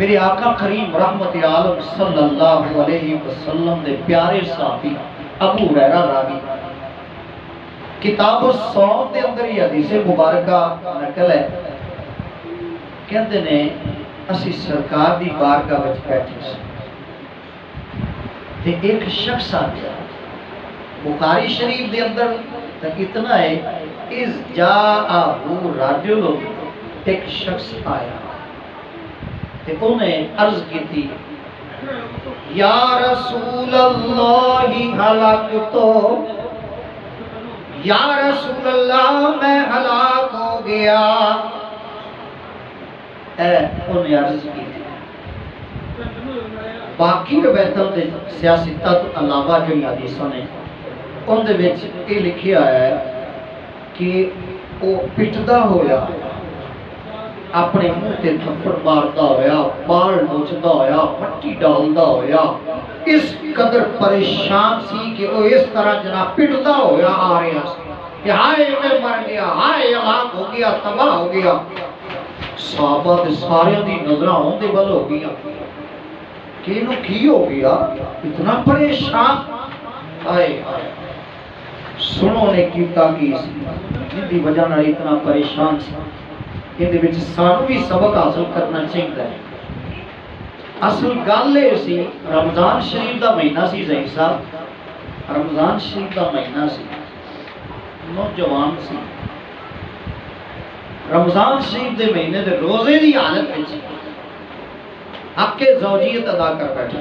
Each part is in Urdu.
میرے آقا کریم رحمت عالم صلی اللہ علیہ وسلم دے پیارے صحابی ابو ہریرہ راوی کتاب الصوم دے اندر یہ حدیث مبارکہ نقل ہے، کہتے نے اسی سرکار دی بارگاہ وچ بیٹھے سی تے ایک شخص آ گیا۔ بخاری شریف دے اندر تک اتنا ہے، اذ جاءہ رجل، ایک شخص آیا تے انہیں عرض کی تھی یا رسول اللہ ہلاکتو، یا رسول اللہ میں ہلاک ہو گیا۔ انہیں عرض کی تھی۔ باقی روایتوں دے سیاستہ تو علاوہ جو حدیثوں نے ان دے وچ یہ لکھیا ہے کہ وہ پٹدا ہویا، اپنے منہ تے تھپڑ ماردا ہویا، بال نوچدا ہویا، مٹی ڈالدا ہویا، اس قدر پریشان سی کہ وہ اس طرح جناب پٹدا ہویا آ رہا سی کہ ہائے میں مر گیا، ہائے ہلاک ہو گیا، تباہ ہو گیا۔ صحابہ دے سارے دی نظراں اون دے ول ہو گیا کہ انہوں کی ہو گیا، اتنا پریشان۔ آئے سنو نے کیتا کی جن دی وجہ نال اتنا پریشان سی، یہ دے وچ سانوں بھی سبق حاصل کرنا چاہیے۔ اصل گل یہ سی، رمضان شریف دا مہینہ سی ظہیر صاحب، رمضان شریف دا مہینہ سی، نوجوان سی، رمضان شریف دے مہینے دے روزے دی حالت وچ حق زوجیت ادا کر بیٹھا،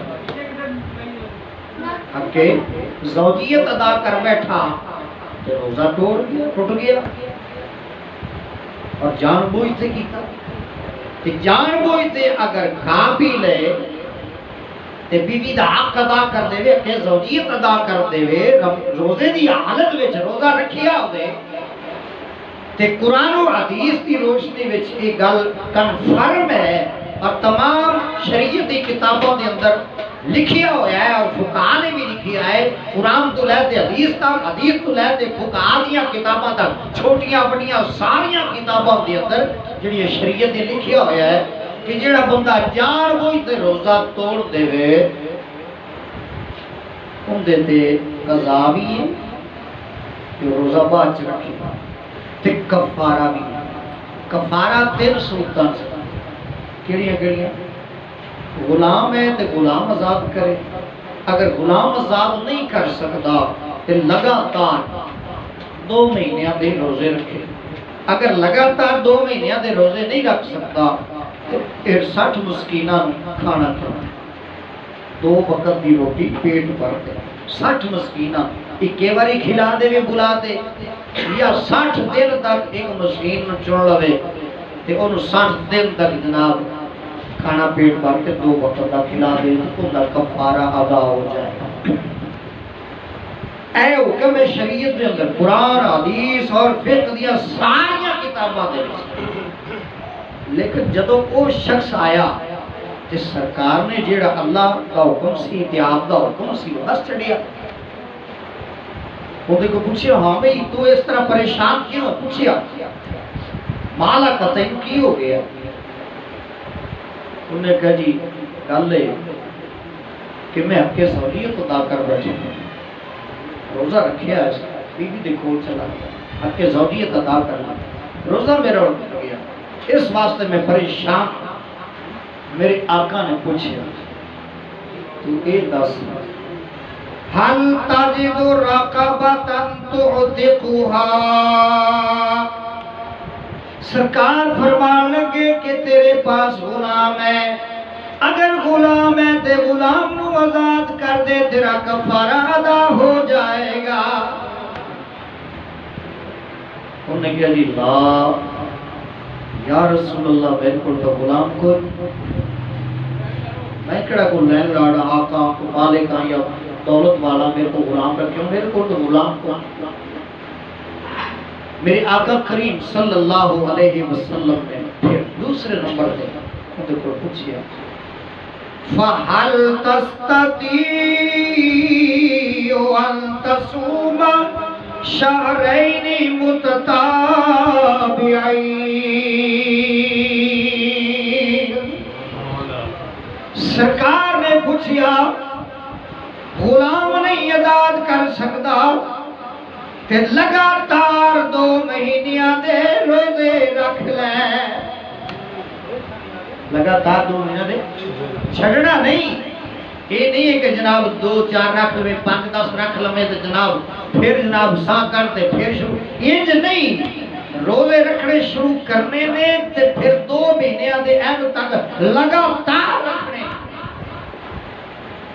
حق زوجیت ادا کر بیٹھا تو روزہ ٹوٹ گیا اور جان بوجھ سے کیتا کہ جان بوجھ سے اگر کھا پی لے تے بیوی دا حق ادا کر دے وے، حق زوجیت ادا کر دے وے، روزے دی حالت وچ روزہ رکھیا ہوے تے قرآن و حدیث کی روشنی وچ یہ گل کنفرم ہے اور تمام شریعت کی کتابوں کے اندر لکھیا ہوا ہے اور فقہاء نے بھی لکھیا ہے، قرآن تو لے دے حدیث تک، حدیث تو لے دے فقہاء دیاں کتاباں تک، چھوٹیاں بڑیاں ساریاں کتابوں کے اندر جڑی شریعت نے لکھیا ہوا ہے کہ جڑا بندہ جان بوجھ تے روزہ توڑ دے وے ان دے تے قضا بھی ہے کہ روزہ بعد چ رکھے تے کفارہ بھی ہے۔ کفارہ 3 صورتاں سے کیڑیاں کیڑیاں؟ غلام ہے تو غلام آزاد کرے، اگر غلام آزاد نہیں کر سکتا تو لگاتار 2 مہینیاں دے روزے رکھے، اگر لگاتار 2 مہینیاں دے روزے نہیں رکھ سکتا تو 60 مسکیناں کھانا کھانا، 2 وقت دی روٹی پیٹ بھر دے، 60 مسکیناں ایک باری کھلا دے وے بلا دے، یا 60 دن تک ایک مسکین نو چن لوے تے انہوں 60 دن تک جناب کھانا پیٹ بھر کے 2 وقت کا کھلا دے تو ان کا کفارہ ادا ہو جائے۔ اے حکم شریعت کے اندر قرآن حدیث اور فقہ دیا ساری کتاباں دے وچ، لیکن جدو وہ شخص آیا تے سرکار نے جیڑا اللہ کا حکم سی تے آپ دا حکم سی وہ بس چڑھیا، وہ کو پوچھیا ہاں بھئی تو اس طرح پریشان کیوں؟ پوچھیا مالا قطعین کی ہو گیا؟ انہوں نے کہا جی گل ہے کہ میں حق زوجیت ادا کر بیٹھا ہوں، روزہ رکھیا ہے، بیوی دے کول چلا گیا، حق زوجیت ادا کرنا، روزہ میرا اٹھ گیا، اس واسطے میں پریشان۔ میرے آقا نے پوچھا تو اے دس حل تجد رقبۃ تعتقها، سرکار فرمان لگے کہ تیرے پاس غلام ہے، اگر غلام ہے تے غلام نو آزاد کر دے، تیرا کفارہ ادا ہو جائے گا۔ انہوں نے کہا جی لا یا رسول اللہ میرے کو تو غلام کو میں کہڑا کو لین لاڑا آقا کو مالک یا دولت والا میرے کو غلام رکھے، میرے کو تو غلام کو۔ میرے آقا کریم صلی اللہ علیہ وسلم نے پھر دوسرے نمبر دے ان کو پوچھیا فَحَلْ تَسْتَطِيعُ أَن تَصُومَ شَهْرَيْنِ مُتَتَابِعَيْنِ، سرکار نے پوچھیا غلام نہیں آزاد کر سکتا تے لگاتار 2 مہینیاں دے روزے رکھ لے، لگاتار 2 مہینے دے چھڑنا نہیں، یہ نہیں ہے کہ جناب 2-4 رکھ لے 5-10 رکھ لے تو جناب پھر جناب سا کرتے پھر شروع، انج نہیں، روزے رکھنے شروع کرنے نے تے پھر 2 مہینیاں دے اینڈ تک لگاتار رکھنے۔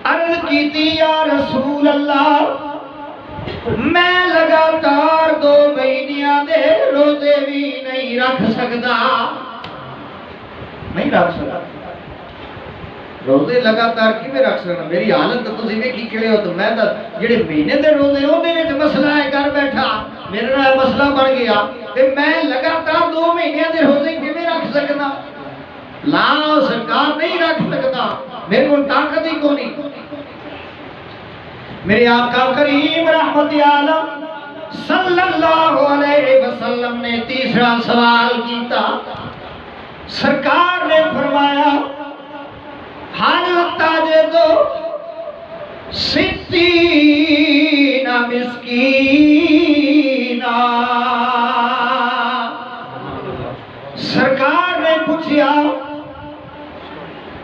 عرض کیتی یا رسول اللہ میں لگاتار 2 مہینیاں دے روزے بھی نہیں رکھ سکتا، نہیں رکھ سکتا روزے لگاتار کیویں رکھ سکنا، میری حالت تو تسی ویکھی کھڑے ہو، تو میں تو جڑے مہینے دے روزے اوندے وچ مسئلہ ہے کر بیٹھا، میرے نال مسئلہ بن گیا تے میں لگاتار 2 مہینے دے روزے کیویں رکھ سکنا؟ لا سرکار نہیں رکھ سکتا، میرے کو طاقت ہی کونی۔ میرے آقا کریم رحمت عالم صلی اللہ علیہ وسلم نے تیسرا سوال کیتا، سرکار نے فرمایا حال تاجدو 60 مسکینا، سرکار نے پوچھا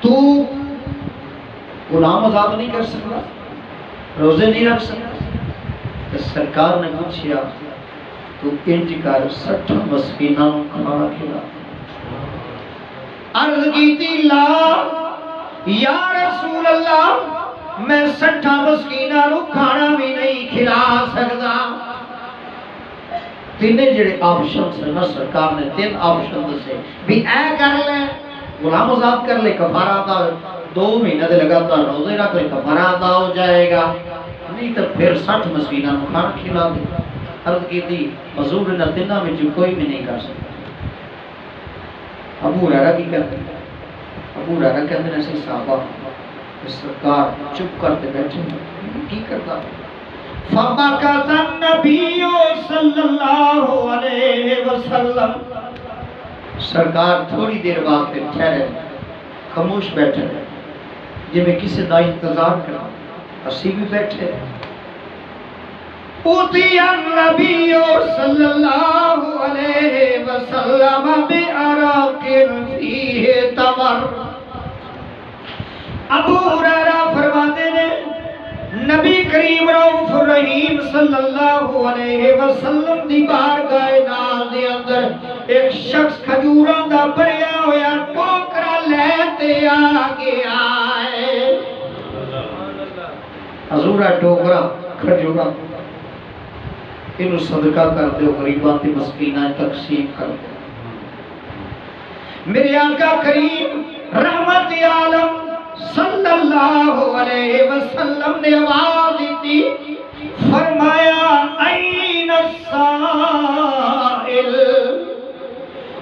تو غلام آزاد نہیں کر سکتا، روزے نہیں رکھ سکتا؟ تو سرکار نے پوچھا تو انج کر 60 مسکیناں کھانا کھلا۔ عرض کیتی لا یا رسول اللہ میں 60 مسکیناں نو کھانا بھی نہیں کھلا سکتا۔ تینے جڑے آپشن سے نا سرکار نے 3 آپشن دسے بھی اے کر لے غلام آزاد کر لے کفارہ ادا 2 مہینے دے لگاتار روزے رکھ لے کفارہ ادا ہو جائے گا، نہیں تو پھر 60 مسکیناں نو کھانا کھلا دے۔ عرض کیتی حضور نے تیناں وچ کوئی بھی نہیں کر سکتا۔ ابو ہریرہ کی کہتے ہیں، ابو ہریرہ کہتے ہیں ایسے صحابہ سرکار چپ کرتے بیٹھے کی کرتا، فَبَكَتَ النَّبِيُّ صلی اللہ علیہ وسلم، سرکار تھوڑی دیر واسطے ٹھہرے خاموش بیٹھے جی میں کسی دا انتظار کرا، اسی بھی بیٹھے۔ اُوتِیَ النَّبِيُّ صلی اللہ علیہ وسلم بِعَرَقٍ فِيهِ تَمَرٌ، ابو ہریرہ فرماتے نے نبی کریم رؤوف الرحیم صلی اللہ علیہ وسلم دی بارگاہ ناز دے اندر ایک شخص کھجوراں دا بھریا ہویا ٹوکرا لے تے آ گیا ہے۔ حضور ٹوکرا کھجوراں انہوں صدقہ کر دو، غریباں تے مسکیناں تقسیم کر دو۔ میرے آقا کریم رحمت عالم صلی اللہ علیہ وسلم نے آواز دی، فرمایا این السائل،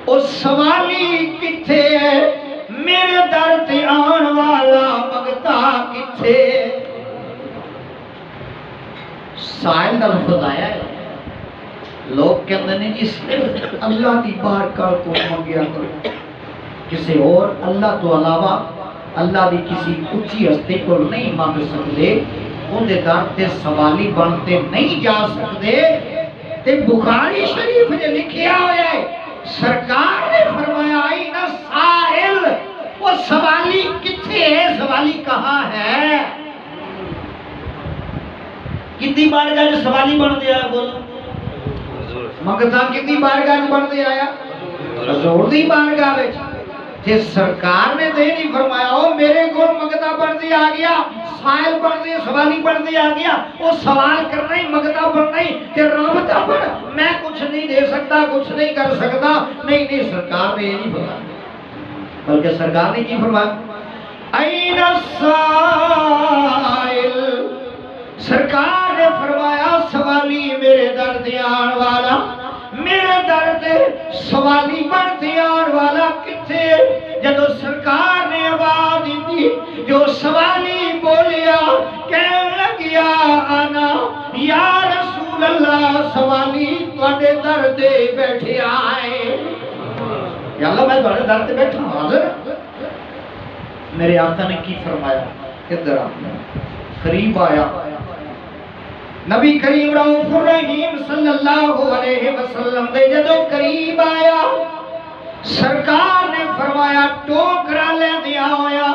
اس سوالی کتھے ہے، میرے در تے آن والا مگتا کتھے؟ سائل دا لفظ آیا ہے، لوگ کہتے ہیں جس اللہ دی بارگاہ کو منگیا کرو، کسی اور اللہ تو علاوہ اللہ دی کسی اچھی ہستی کو نہیں مانگ سکتے، ان دے در تے سوالی بنتے نہیں جا سکتے۔ تے بخاری شریف نے لکھیا ہویا ہے سرکار نے فرمایا این السائل، وہ سوالی کتھے ہے، سوالی کہاں ہے؟ کتنی بارگاہ جو سوالی بن دیا ہے بولو، منگتا کتنی بارگاہ بن دیا آیا؟ حضور دی بارگاہ وچ جی سرکار نے دے نہیں فرمایا او میرے کو مگتا بڑھتی آ گیا، سائل بڑھتی سوالی بڑھتی آ گیا، وہ سوال کرنا ہی مگتا بڑھنا ہی کہ رابطہ بڑھ، میں کچھ نہیں دے سکتا، کچھ نہیں کر سکتا، نہیں نہیں سرکار نے یہ نہیں فرمایا، بلکہ سرکار نے کی فرمایا این السائل، سرکار نے فرمایا سوالی میرے درد آن والا، میرے درد سوالی بڑھتی آن والا کتھے؟ جدو سرکار نے آواز دی جو سوالی بولیا کہنے لگیا آنا یا رسول اللہ سوالی تواڈے درد بیٹھے آئے، یا اللہ میں تواڈے درد بیٹھا حاضر، میرے آقا نے کی فرمایا؟ ادھر قریب آیا نبی کریم رؤوف الرحیم صلی اللہ علیہ وسلم دے جدو قریب آیا سرکار نے فرمایا ٹوکرا لے دیا ہویا،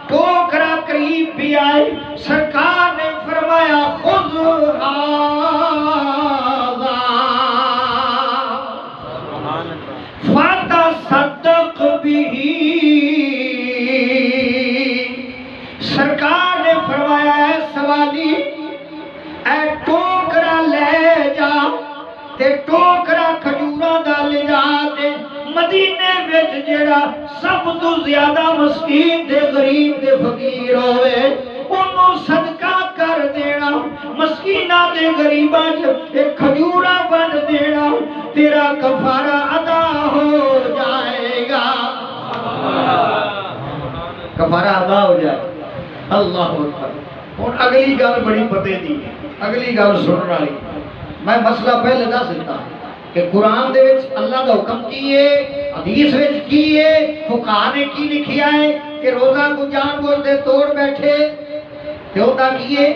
ٹوکرا قریب بھی آئے، سرکار نے فرمایا خذ فتصدق به، سرکار نے فرمایا اے سوالی اے ٹوکرا لے جا تے ٹوکرا کھجوراں دا لے جا تے مدینے وچ جڑا سب تو زیادہ مسکین تے غریب تے فقیر ہوئے انہوں صدقہ کر دینا، مسکینہ تے غریباں ایک کھجوراں بن دینا، تیرا کفارہ ادا ہو جائے گا، کفارہ ادا ہو جائے۔ اللہ اکبر۔ اور اگلی گل بڑی پتے دی، اگلی گل سنن والی، میں مسئلہ پہلے دس دیتا کہ قرآن دے وچ اللہ دا حکم کی ہے، حدیث وچ کی ہے، فقہاء نے کی لکھیا ہے کہ روزہ کو جان بوجھ دے توڑ بیٹھے تے ہوتا کی ہے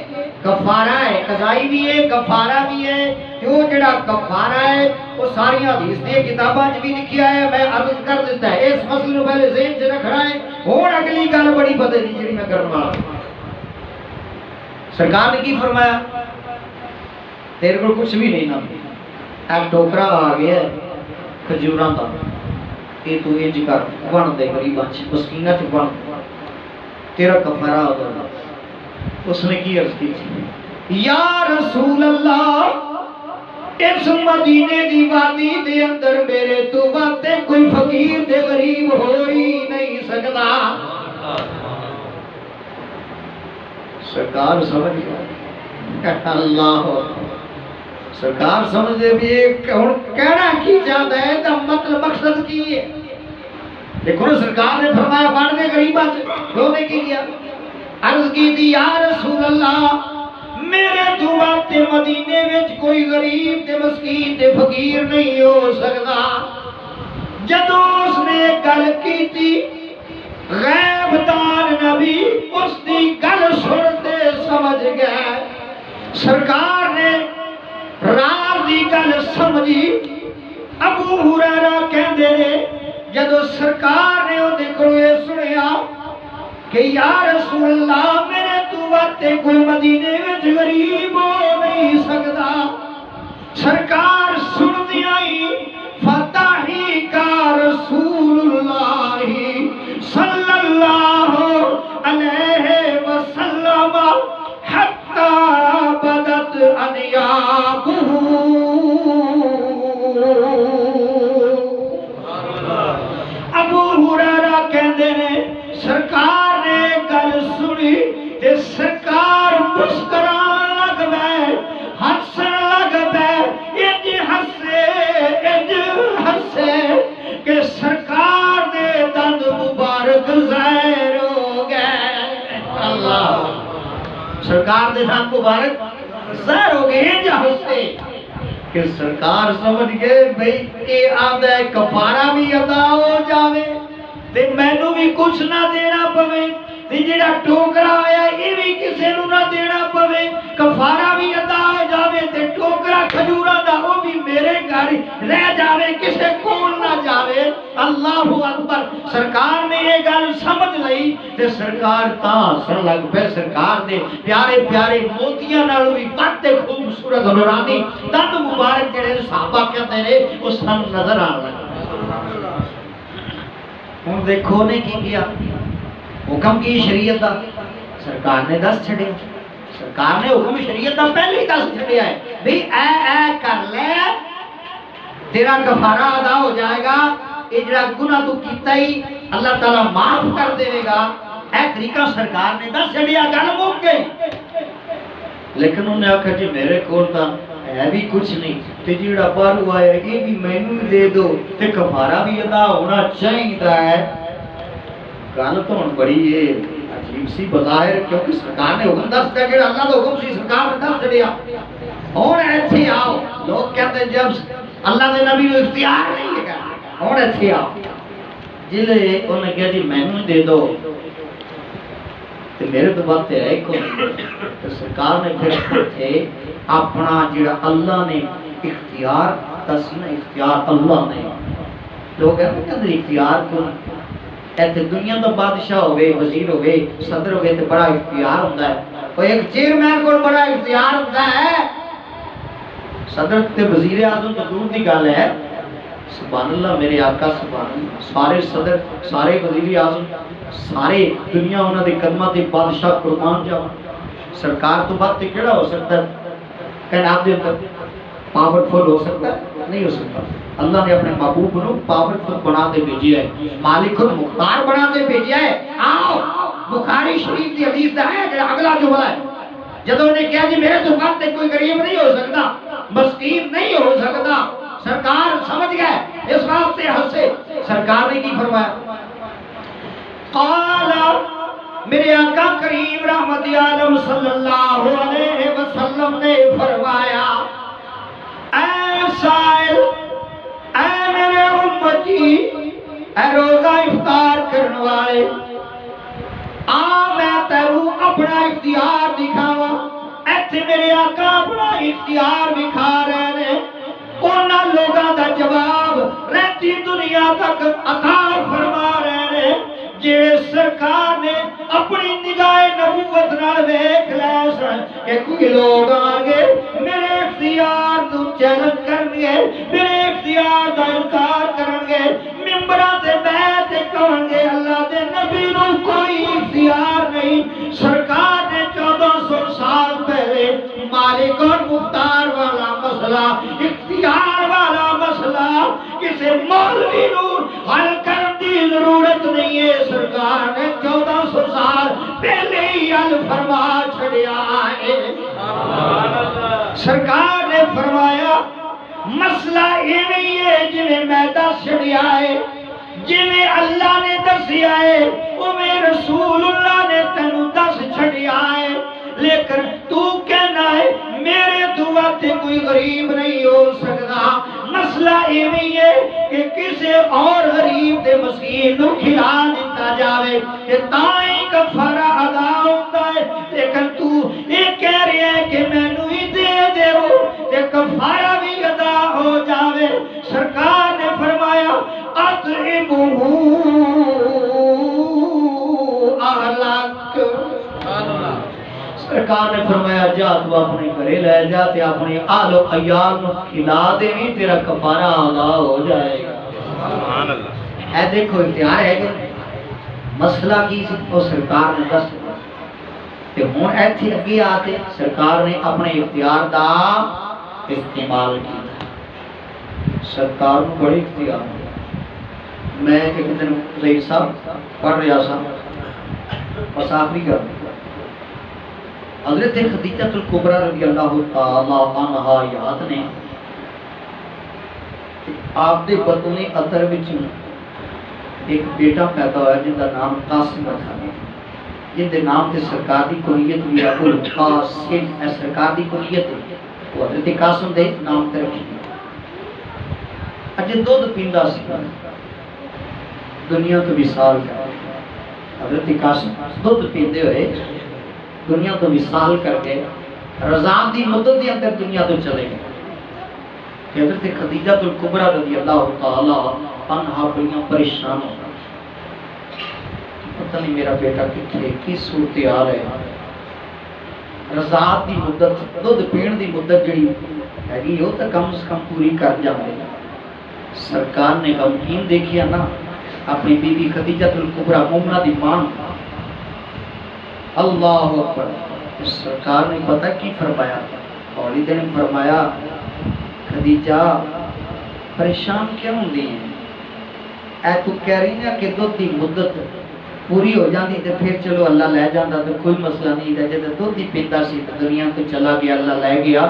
کفارہ ہے، قضائی بھی ہے کفارہ بھی ہے، تے وہ جڑا کفارہ ہے وہ ساری حدیث دی کتاباں وچ بھی لکھیا ہے، میں عرض کر دیتا ہے اس مسئلے نو پہلے ذہن وچ رکھنا ہے۔ اور اگلی گل بڑی پتے دی جڑی میں کرن والا، سرکار نے کی فرمایا تیرے کو کچھ بھی نہیں نہ ایک ٹوکرا آ گیا ہے کھجوراں دا، یہ تو انج کر بن دے غریباں چ مسکیناں چ بن، تیرا کفارہ ہو جائے۔ اس نے کی عرض کی تھی یا رسول اللہ اس مدینے دی وادی دے اندر میرے تو باتے کوئی فقیر تے غریب ہو ہی نہیں سکتا۔ سرکار سمجھ گیا، اللہ سرکار سمجھ دے بھی ہن کہنا کی چاہتا ہے تا مطلب مقصد کی ہے۔ دیکھو سرکار نے فرمایا بن دے غریباں چ، تو نے کی کیا؟ عرض کی تھی یا رسول اللہ میرے دعا تے مدینے وچ کوئی غریب تے مسکین تے فقیر نہیں ہو سکتا۔ جدو اس نے گل کی تھی غیب دار نبی اس دی گل سنتے سمجھ گئے، سرکار نے راز دی گل سمجھی۔ ابو ہریرہ کہندے نے جدو سرکار نے او دیکھو یہ سنیا کہ یا رسول اللہ میرے تو باتے کوئی مدینے وچ غریب ہو نہیں سکتا، سرکار سن دیا ہی فتحی کا رسول اللہ صلی اللہ علیہ وسلم حتی بدت انیابہ۔ ابو ہریرہ کہندے نے سرکار نے گل سنی تے سرکار مسکران لگ گئے، ہنسن لگ گئے، انج ہنسے کہ سرکار دے دند مبارک ظاہر ہو گئے۔ اللہ سرکار دے دند مبارک ظاہر ہو گئے، انج ہنسے کہ سرکار سمجھ گئے بھئی یہ آدھا ہے کفارہ بھی ادا ہو جاوے تے مینوں بھی کچھ نہ دینا پوے، تے جڑا ٹوکرا آیا یہ بھی کسے نوں نہ دینا پوے، کفارہ بھی ادا ہو جاوے تے ٹوکرا کھجوراں دا وہ بھی میرے گھر رہ جاوے، کسے کول نہ جاوے۔ اللہ اکبر۔ سرکار نے یہ گل سمجھ لئی تے سرکار تاں ہسن لگ پے، سرکار دے پیارے پیارے موتیاں نال بھی بڑے خوبصورت نورانی دند مبارک جڑے صحابہ کہتے نے وہ سن نظر آن لگے۔ ہوں دیکھو نے کی کیا حکم کی شریعت دا سرکار نے دس چھڑے، سرکار نے حکم شریعت دا پہلے ہی دس چھڑیا ہے بھی اے کر لے تیرا کفارہ ادا ہو جائے گا، یہ جڑا گناہ تو کیتا ہی اللہ تعالیٰ معاف کر دے گا، اے طریقہ سرکار نے دس چھڑیا، گل مک گئی۔ لیکن انہوں نے آکھا جی میرے کول تاں ہے بھی کچھ نہیں تے جڑا باہروں آیا یہ بھی مینوں دے دو تے کفارہ بھی ادا ہونا چاہیے ہے۔ گل تو ہن بڑی ہے عجیب سی بظاہر، کیونکہ سرکار نے حکم دس دیا، جڑا اللہ دا حکم سی سرکار نے دس دیا۔ ہن ایتھے آؤ، لوگ کہتے جب اللہ دے نبی نوں اختیار نہیں ہے، ہن ایتھے آؤ جلے انہوں نے کہا جی مینوں دے دو، تو میرے تو بات ہے ایک تو سرکار نے پھر تھے اپنا جڑا اللہ نے اختیار دسنا اختیار اللہ نے لوگ کہتے ہیں اختیار کو ایتھے دنیا تو بادشاہ ہوئے وزیر ہوئے صدر ہوئے تو بڑا اختیار ہوتا ہے اور ایک چیئرمین کو بڑا اختیار ہوتا ہے صدر تے وزیر اعظم تو دور کی گل ہے سبحان اللہ میرے آقا سبحان اللہ سارے صدر سارے وزیر اعظم سارے دنیا انہوں نے قدمہ تے بادشاہ قربان جاؤ سرکار تو بات تے کیڑا ہو سکتا ہے کائنات دے اندر پاورفل ہو سکتا ہے نہیں ہو سکتا اللہ نے اپنے محبوب کو پاورفل بنا دے بھیجیا ہے مالک المختار بنا دے بھیجیا ہے آؤ بخاری شریف کی حدیث دا ہے کہ اگلا جملہ ہے جدوں نے کہا جی میرے تو بات تے کوئی غریب نہیں ہو سکتا مسکین نہیں ہو سکتا سرکار سمجھ گئے اس بات سے ہنسے سرکار نے کی فرمایا قال میرے آقا کریم رحمت عالم صلی اللہ علیہ وسلم نے فرمایا اے سائل اے میرے امتی اے روزہ افطار کرنے والے میں تیرو اپنا اختیار دکھاوا ایتھے میرے آقا اپنا اختیار دکھا رہے ہیں انہاں لوگاں دا جواب رہتی دنیا تک عطا فرما رہے ہیں جڑے سرکار نے اپنی نگاہ نبوت نال ویکھ لے سن کہ کوئی لوگ آگے میرے اختیار تو چیلنج کرنگے میرے اختیار دا انکار کرنگے ممبراں تے بیعت کرنگے اللہ دے نبی نو کوئی اختیار نہیں سرکار نے 1400 سال پہلے مالک اور مختار والا مسئلہ اختیار والا مسئلہ کسی مولوی نو حل کرن دی ضرورت نہیں ہے سرکار نے 1400 سال پہلے ہی حل فرما چھڑیا ہے سرکار نے فرمایا مسئلہ یہ نہیں ہے جنہیں میں دس چھڑیا ہے جنہیں اللہ نے دسیا ہے وہ میں رسول اللہ نے تینوں دس چھڑیا ہے لیکن تو کہنا ہے میرے دعا تے کوئی غریب نہیں ہو سکتا مسئلہ یہ نہیں ہے کہ کسی اور غریب دے مسکین نو کھلا دیتا جاوے کہ تائیں کفارہ ادا ہوتا ہے لیکن تو یہ کہہ رہے ہیں کہ میں نو ہی دے دے ہو کہ کفارہ بھی ادا ہو جاوے سرکار نے فرمایا اطعمہ اہلک سرکار نے فرمایا جا تو اپنے گھرے لے جا تے اپنے آل و عیال نو کھلا دے نہیں تیرا کفارہ ادا ہو جائے گا سبحان اللہ اے دیکھو اختیار ہے کہ مسئلہ کی وہ سرکار نے دس تے ہن ایتھے اگے آتے سرکار نے اپنے اختیار دا استعمال کیا سرکار نو بڑے اختیار میں ایک دن رئیس صاحب پڑھ رہا سا مسافری کر حضرت خدیجہ الکبریٰ رضی اللہ تعالیٰ عنہا یاد نے آپ دے بطن اطر وچ ایک بیٹا پیدا ہوا جن کا نام قاسم رکھا گیا جن دے نام تے سرکار دی کنیت بھی ہے القاسم اے سرکار دی کنیت ہے وہ حضرت قاسم دے نام تے رکھی اجے دودھ پیندا سی دنیا تو وصال کر حضرت قاسم دودھ پیندے ہوئے دنیا تو وصال کر کے رضا دی مدت کے اندر دنیا تو چلے گئے کہ حضرت خدیجہ الکبریٰ رضی اللہ تعالی عنہا بڑیاں پریشان ہو پتہ نہیں میرا بیٹا کتنے کس صورتحال ہے رضا دی مدت دودھ پین دی مدت جڑی ہے وہ تو کم از کم پوری کر جائے سرکار نے غمگین دیکھیا نا اپنی بی بی خدیجہ الکبریٰ مومنہ دی ماں اللہ اکبر سرکار نے پتہ کی فرمایا والد نے فرمایا خدیجہ پریشان کیوں ہوندی ہیں اے تو کہہ رہی ہیں کہ دودھ دی مدت پوری ہو جاتی تے پھر چلو اللہ لے جاندا تو کوئی مسئلہ نہیں تھا جے دودھ دی پیندا سی تے دنیا تو چلا گیا اللہ لے گیا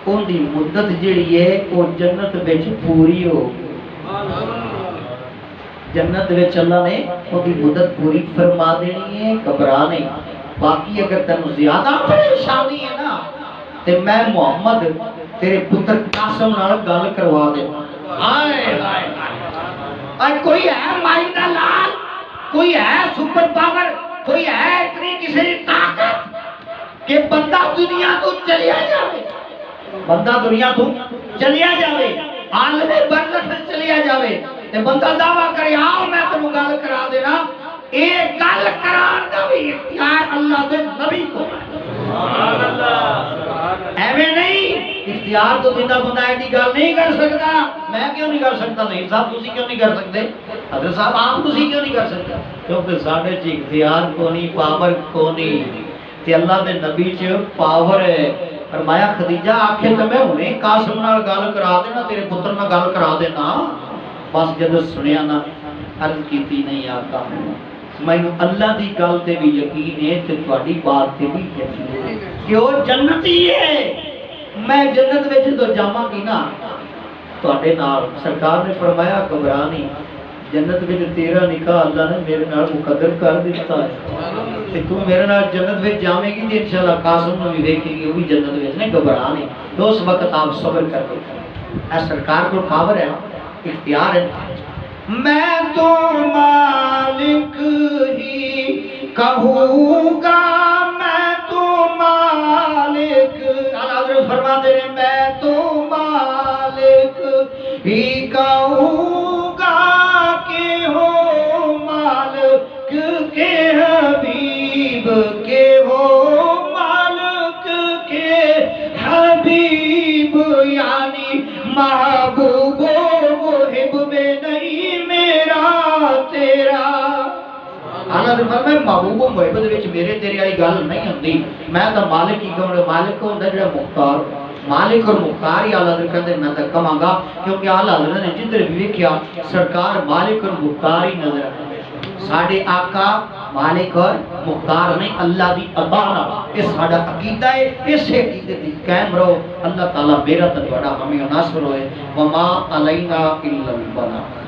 ان دی مدت جڑی ہے وہ جنت وچ پوری ہو جنت وچ اللہ نے ان دی مدت پوری فرما دینی ہے گھبرا نہیں باقی اگر تینوں زیادہ پریشانی ہے نا تے میں محمد تیرے پتر قاسم نال گل کروا دے ہائے ہائے کوئی ہے مائی دا لال کوئی ہے سپر پاور کوئی ہے اتنی کسی طاقت کہ بندہ دنیا تو چلیا جاوے، بندہ دنیا تو چلیا جاوے، عالم برزخ چلیا جاوے تے بندہ دعویٰ کرے آؤ میں تمہیں گل کرا دینا، ایک گل کران دا بھی اختیار اللہ دے نبی کو ایویں نہیں اختیار تو بندہ بندہ ایڈی گل نہیں کر سکتا۔ میں کیوں نہیں کر سکتا؟ نہیں صاحب تسی کیوں نہیں کر سکتے؟ حضرت صاحب آپ تسی کیوں نہیں کر سکتے؟ کیونکہ ساڈے چ اختیار کو نہیں، پاور کو نہیں، تے اللہ دے نبی چ پاور ہے۔ فرمایا خدیجہ آکھے تے میں ہنے قاسم نال گل کرا دینا، تیرے پتر نال گل کرا دینا، بس جد سنیا نا عرض کیتی نہیں آقا مینوں اللہ دی گل تے بھی یقین ہے تے تہاڈی بات تے بھی یقین ہے کہ وہ جنتی ہے، میں جنت وچ تو جاواں گی نا تہاڈے نال۔ سرکار نے فرمایا گھبرا نہیں، جنت وچ تیرا نکاح اللہ نے میرے نال مقدر کر دیتا ہے تے تو میرے نال جنت وچ جاویں گی تے انشاءاللہ قاسم نو بھی دیکھیں گی وہ بھی جنت وچ نے، گھبرا نہیں۔ تو اس وقت آپ صبر کر کے اے سرکار کو پاور ہے، اختیار ہے۔ میں تو مالک ہی کہوں گا، میں تو مالک، حضرت فرماتے ہیں میں تو مالک ہی کہوں گا کہ ہو مالک کے حبیب کے، ہو مالک کے حبیب، یعنی محبوب و محب میں نہیں میرا تیرا۔ اللہ نے فرمایا محبوب و محب دے وچ میرے تیرے والی گل نہیں ہوندی، میں تو مالک ہی کہوں، مالک ہوندا جڑا مختار، مالک اور مختار ہی اعلیٰ حضرت کہتے میں تک کہاں گا، کیونکہ اعلیٰ حضرت نے جدھر بھی دیکھا سرکار مالک اور مختار ہی نظر آتے۔ ساڈے آقا مالک اور مختار نہیں، اللہ دی عطا نال، اس ساڈا عقیدہ ہے، اس عقیدے دی قائم رہو۔ اللہ تعالیٰ میرا تے تہاڈا حامی و ناصر ہوئے۔ وما علینا الا البلاغ۔